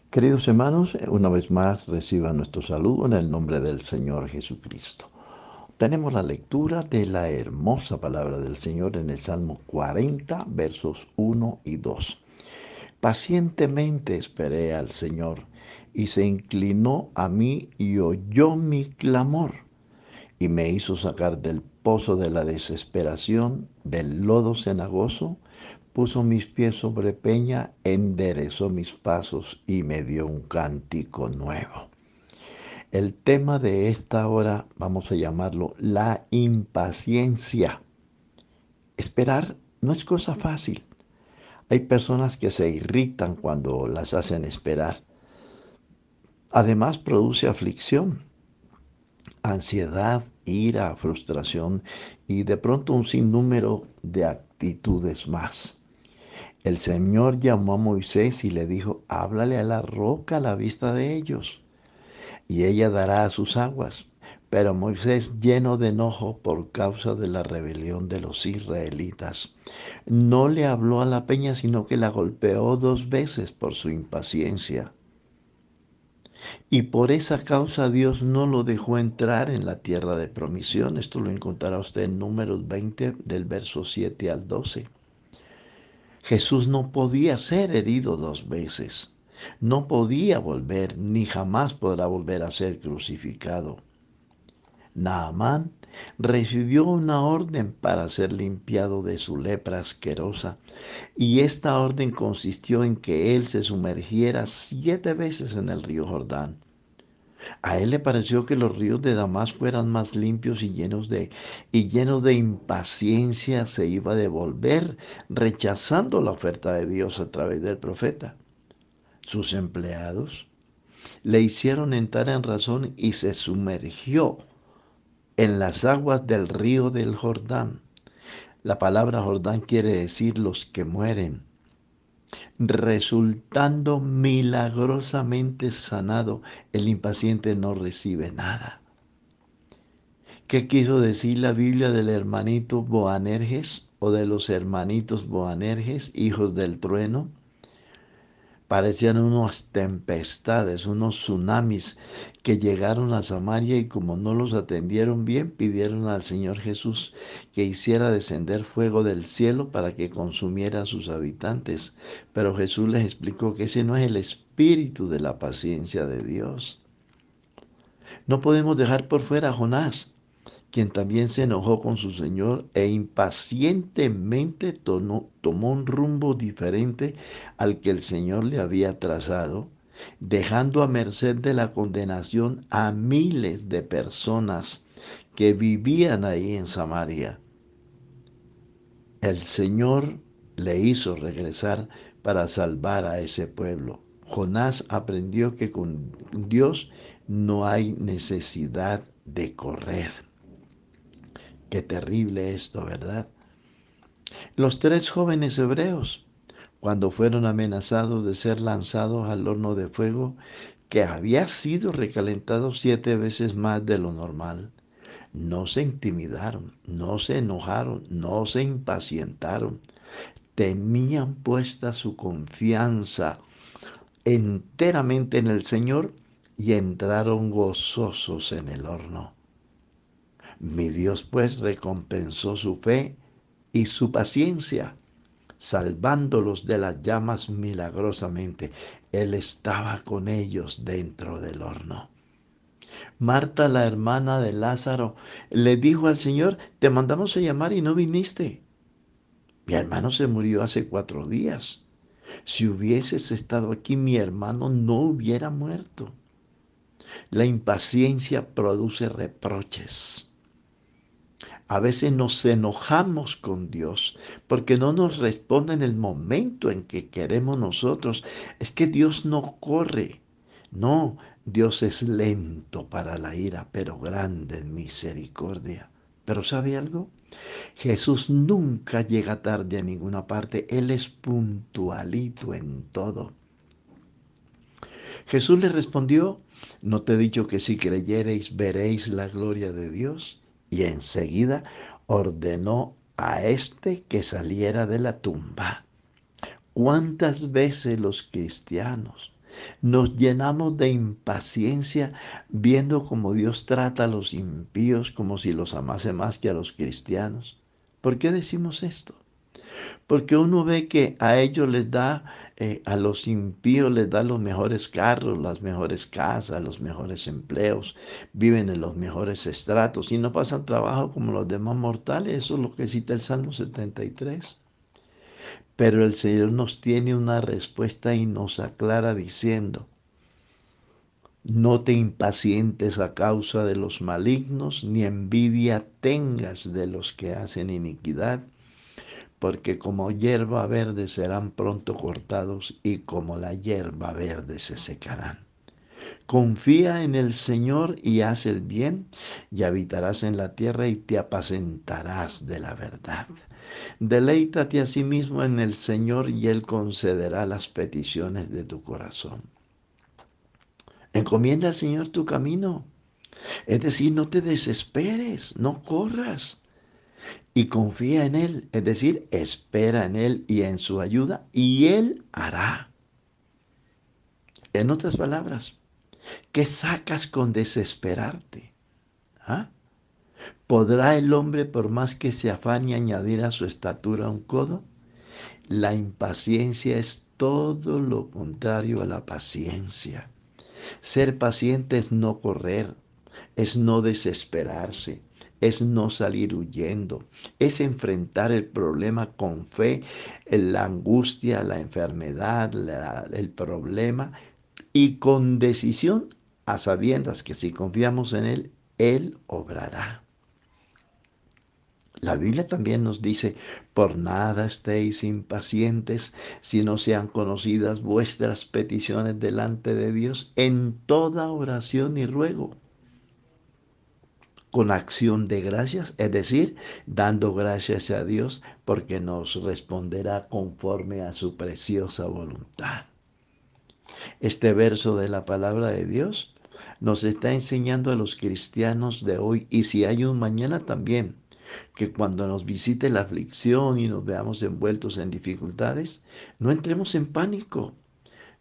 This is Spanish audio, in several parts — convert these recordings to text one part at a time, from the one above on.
Queridos hermanos, una vez más reciban nuestro saludo en el nombre del Señor Jesucristo. Tenemos la lectura de la hermosa palabra del Señor en el Salmo 40, versos 1 y 2. Pacientemente esperé al Señor y se inclinó a mí y oyó mi clamor y me hizo sacar del pozo de la desesperación, del lodo cenagoso, puso mis pies sobre peña, enderezó mis pasos y me dio un cántico nuevo. El tema de esta hora vamos a llamarlo la impaciencia. Esperar no es cosa fácil. Hay personas que se irritan cuando las hacen esperar. Además produce aflicción, ansiedad, ira, frustración y de pronto un sinnúmero de actitudes más. El Señor llamó a Moisés y le dijo, háblale a la roca a la vista de ellos, y ella dará a sus aguas. Pero Moisés, lleno de enojo por causa de la rebelión de los israelitas, no le habló a la peña, sino que la golpeó 2 veces por su impaciencia. Y por esa causa Dios no lo dejó entrar en la tierra de promisión. Esto lo encontrará usted en Números 20, del verso 7 al 12. Jesús no podía ser herido 2 veces. No podía volver, ni jamás podrá volver a ser crucificado. Naamán recibió una orden para ser limpiado de su lepra asquerosa, y esta orden consistió en que él se sumergiera 7 veces en el río Jordán. A él le pareció que los ríos de Damasco eran más limpios y lleno de impaciencia se iba a devolver, rechazando la oferta de Dios a través del profeta. Sus empleados le hicieron entrar en razón y se sumergió en las aguas del río del Jordán. La palabra Jordán quiere decir los que mueren, resultando milagrosamente sanado. El impaciente no recibe nada. ¿Qué quiso decir la Biblia del hermanito Boanerges o de los hermanitos Boanerges, hijos del trueno? Parecían unas tempestades, unos tsunamis que llegaron a Samaria y como no los atendieron bien, pidieron al Señor Jesús que hiciera descender fuego del cielo para que consumiera a sus habitantes. Pero Jesús les explicó que ese no es el espíritu de la paciencia de Dios. No podemos dejar por fuera a Jonás, quien también se enojó con su señor e impacientemente tomó un rumbo diferente al que el Señor le había trazado, dejando a merced de la condenación a miles de personas que vivían ahí en Samaria. El Señor le hizo regresar para salvar a ese pueblo. Jonás aprendió que con Dios no hay necesidad de correr. Qué terrible esto, ¿verdad? Los 3 jóvenes hebreos, cuando fueron amenazados de ser lanzados al horno de fuego, que había sido recalentado 7 veces más de lo normal, no se intimidaron, no se enojaron, no se impacientaron. Tenían puesta su confianza enteramente en el Señor y entraron gozosos en el horno. Mi Dios pues recompensó su fe y su paciencia, salvándolos de las llamas milagrosamente. Él estaba con ellos dentro del horno. Marta, la hermana de Lázaro, le dijo al Señor, te mandamos a llamar y no viniste. Mi hermano se murió hace 4 días. Si hubieses estado aquí, mi hermano no hubiera muerto. La impaciencia produce reproches. A veces nos enojamos con Dios porque no nos responde en el momento en que queremos nosotros. Es que Dios no corre. No, Dios es lento para la ira, pero grande en misericordia. Pero ¿sabe algo? Jesús nunca llega tarde a ninguna parte. Él es puntualito en todo. Jesús le respondió, ¿no te he dicho que si creyereis veréis la gloria de Dios? Y enseguida ordenó a éste que saliera de la tumba. ¿Cuántas veces los cristianos Nos llenamos de impaciencia viendo cómo Dios trata a los impíos como si los amase más que a los cristianos. ¿Por qué decimos esto? Porque uno ve que a ellos les da, a los impíos les da los mejores carros, las mejores casas, los mejores empleos, viven en los mejores estratos y no pasan trabajo como los demás mortales. Eso es lo que cita el Salmo 73. Pero el Señor nos tiene una respuesta y nos aclara diciendo: no te impacientes a causa de los malignos, ni envidia tengas de los que hacen iniquidad, porque como hierba verde serán pronto cortados y como la hierba verde se secarán. Confía en el Señor y haz el bien, y habitarás en la tierra y te apacentarás de la verdad. Deleítate asimismo en el Señor y Él concederá las peticiones de tu corazón. Encomienda al Señor tu camino. Es decir, no te desesperes, no corras y confía en Él. Es decir, espera en Él y en su ayuda y Él hará. En otras palabras, ¿qué sacas con desesperarte? ¿Ah? ¿Podrá el hombre, por más que se afane, añadir a su estatura un codo? La impaciencia es todo lo contrario a la paciencia. Ser paciente es no correr, es no desesperarse, es no salir huyendo, es enfrentar el problema con fe, la angustia, la enfermedad, el problema y con decisión, a sabiendas que si confiamos en Él, Él obrará. La Biblia también nos dice: por nada estéis impacientes, sino sean conocidas vuestras peticiones delante de Dios en toda oración y ruego, con acción de gracias, es decir, dando gracias a Dios porque nos responderá conforme a su preciosa voluntad. Este verso de la palabra de Dios nos está enseñando a los cristianos de hoy, y si hay un mañana también, que cuando nos visite la aflicción y nos veamos envueltos en dificultades, no entremos en pánico,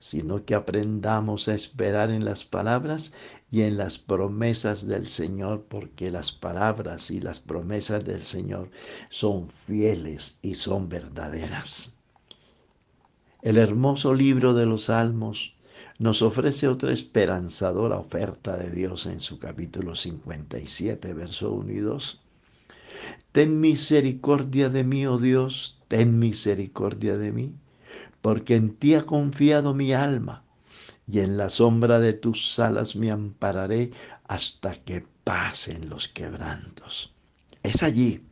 sino que aprendamos a esperar en las palabras y en las promesas del Señor, porque las palabras y las promesas del Señor son fieles y son verdaderas. El hermoso libro de los Salmos nos ofrece otra esperanzadora oferta de Dios en su capítulo 57, verso 1 y 2. Ten misericordia de mí, oh Dios, ten misericordia de mí, porque en ti ha confiado mi alma, y en la sombra de tus alas me ampararé hasta que pasen los quebrantos. Es allí,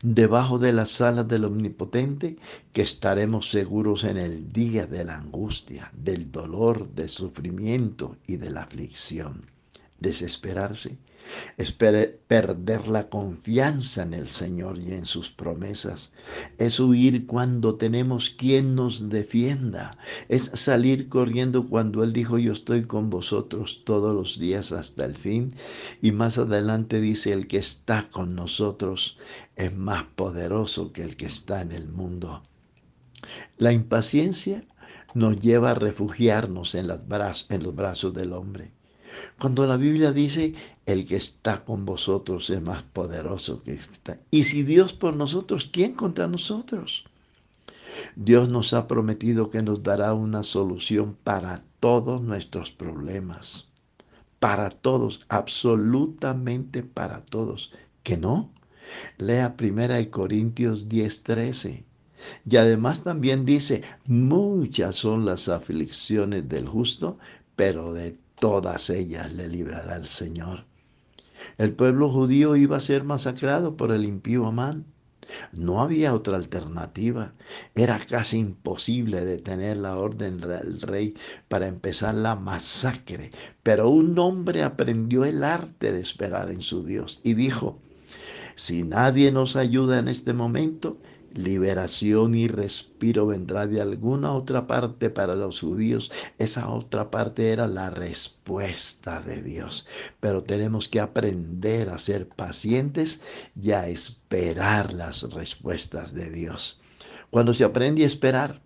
debajo de las alas del Omnipotente, que estaremos seguros en el día de la angustia, del dolor, del sufrimiento y de la aflicción. Desesperarse es perder la confianza en el Señor y en sus promesas. Es huir cuando tenemos quien nos defienda. Es salir corriendo cuando Él dijo: yo estoy con vosotros todos los días hasta el fin. Y más adelante dice: el que está con nosotros es más poderoso que el que está en el mundo. La impaciencia nos lleva a refugiarnos en los brazos del hombre. Cuando la Biblia dice: el que está con vosotros es más poderoso que el que está. Y si Dios por nosotros, ¿quién contra nosotros? Dios nos ha prometido que nos dará una solución para todos nuestros problemas. Para todos, absolutamente para todos. ¿Que no? Lea 1 Corintios 10:13. Y además también dice: muchas son las aflicciones del justo, pero de todas ellas le librará el Señor. El pueblo judío iba a ser masacrado por el impío Amán. No había otra alternativa. Era casi imposible detener la orden del rey para empezar la masacre. Pero un hombre aprendió el arte de esperar en su Dios y dijo: si nadie nos ayuda en este momento, liberación y respiro vendrá de alguna otra parte para los judíos. Esa otra parte era la respuesta de Dios. Pero tenemos que aprender a ser pacientes y a esperar las respuestas de Dios. Cuando se aprende a esperar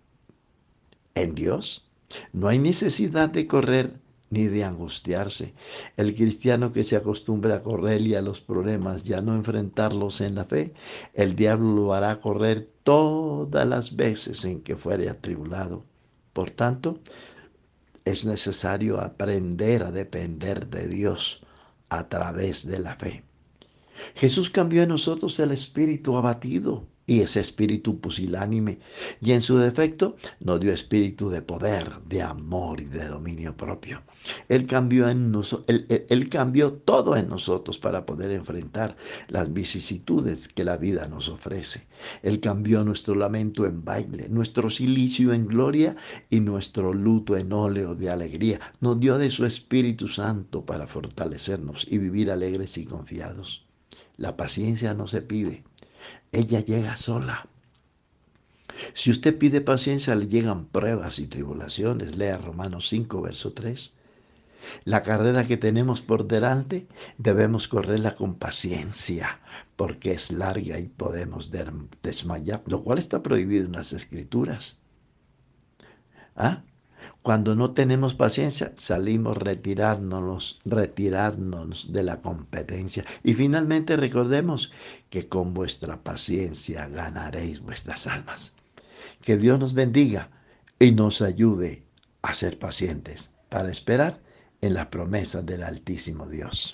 en Dios, No hay necesidad de correr ni de angustiarse. El cristiano que se acostumbra a correr y a los problemas, ya no enfrentarlos en la fe, el diablo lo hará correr todas las veces en que fuere atribulado. Por tanto, es necesario aprender a depender de Dios a través de la fe. Jesús cambió en nosotros el espíritu abatido y ese espíritu pusilánime, y en su defecto nos dio espíritu de poder, de amor y de dominio propio. Él cambió todo en nosotros para poder enfrentar las vicisitudes que la vida nos ofrece. Él cambió nuestro lamento en baile, nuestro cilicio en gloria y nuestro luto en óleo de alegría. Nos dio de su Espíritu Santo para fortalecernos y vivir alegres y confiados. La paciencia no se pide, ella llega sola. Si usted pide paciencia, le llegan pruebas y tribulaciones. Lea Romanos 5, verso 3. La carrera que tenemos por delante debemos correrla con paciencia, porque es larga y podemos desmayar, lo cual está prohibido en las Escrituras. ¿Ah? Cuando no tenemos paciencia, salimos retirarnos de la competencia. Y finalmente recordemos que con vuestra paciencia ganaréis vuestras almas. Que Dios nos bendiga y nos ayude a ser pacientes para esperar en las promesas del Altísimo Dios.